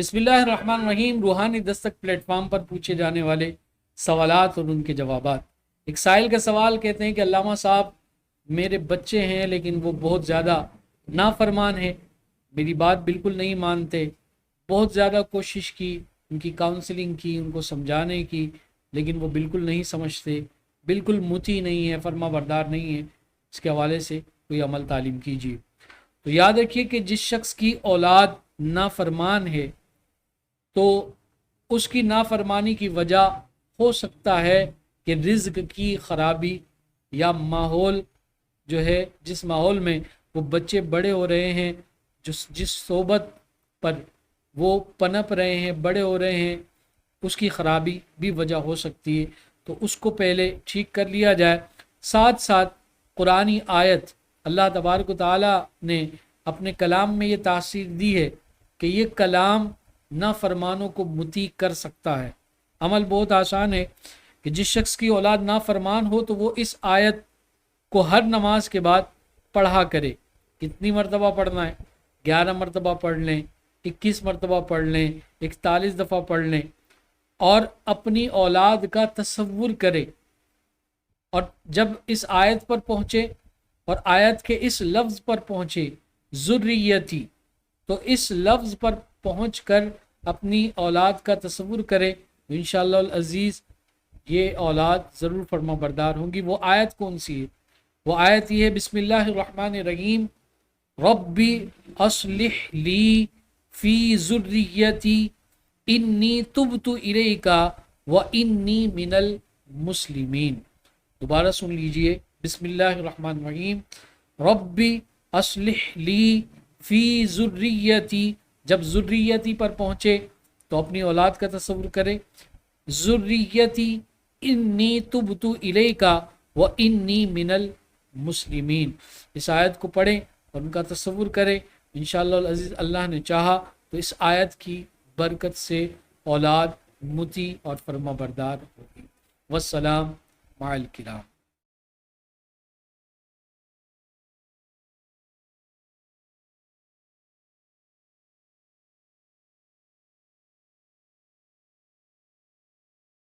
بسم اللہ الرحمن الرحیم۔ روحانی دستک پلیٹ فارم پر پوچھے جانے والے سوالات اور ان کے جوابات۔ ایک سائل کا سوال کہتے ہیں کہ علامہ صاحب میرے بچے ہیں لیکن وہ بہت زیادہ نافرمان ہیں، میری بات بالکل نہیں مانتے، بہت زیادہ کوشش کی، ان کی کاؤنسلنگ کی، ان کو سمجھانے کی، لیکن وہ بالکل نہیں سمجھتے، بالکل مطیع نہیں ہے، فرما بردار نہیں ہے۔ اس کے حوالے سے کوئی عمل تعلیم کیجیے۔ تو یاد رکھیے کہ جس شخص کی اولاد نافرمان ہے تو اس کی نافرمانی کی وجہ ہو سکتا ہے کہ رزق کی خرابی یا ماحول جو ہے، جس ماحول میں وہ بچے بڑے ہو رہے ہیں، جس صحبت پر وہ پنپ رہے ہیں، بڑے ہو رہے ہیں، اس کی خرابی بھی وجہ ہو سکتی ہے۔ تو اس کو پہلے ٹھیک کر لیا جائے۔ ساتھ ساتھ قرآنی آیت، اللہ تبارک و تعالیٰ نے اپنے کلام میں یہ تاثیر دی ہے کہ یہ کلام نافرمانوں کو مطیع کر سکتا ہے۔ عمل بہت آسان ہے کہ جس شخص کی اولاد نافرمان ہو تو وہ اس آیت کو ہر نماز کے بعد پڑھا کرے۔ کتنی مرتبہ پڑھنا ہے؟ 11 مرتبہ پڑھ لیں، 21 مرتبہ پڑھ لیں، 41 دفعہ پڑھ لیں، اور اپنی اولاد کا تصور کرے۔ اور جب اس آیت پر پہنچے اور آیت کے اس لفظ پر پہنچے ذریتی، تو اس لفظ پر پہنچ کر اپنی اولاد کا تصور کرے، انشاءاللہ العزیز یہ اولاد ضرور فرما بردار ہوں گی۔ وہ آیت کون سی ہے؟ وہ آیت یہ ہے، بسم اللہ الرحمن الرحیم، ربی اصلح لی فی ذریتی انی تبت الیک وانی من المسلمین۔ دوبارہ سن لیجئے، بسم اللہ الرحمن الرحیم، ربی اصلح لی فی ذریتی۔ جب ذریتی پر پہنچے تو اپنی اولاد کا تصور کرے، ذریتی انی تبت الیک وانی من المسلمین۔ اس آیت کو پڑھیں اور ان کا تصور کریں، انشاءاللہ العزیز اللہ نے چاہا تو اس آیت کی برکت سے اولاد مطیع اور فرما بردار ہوگی۔ والسلام مع الکرام۔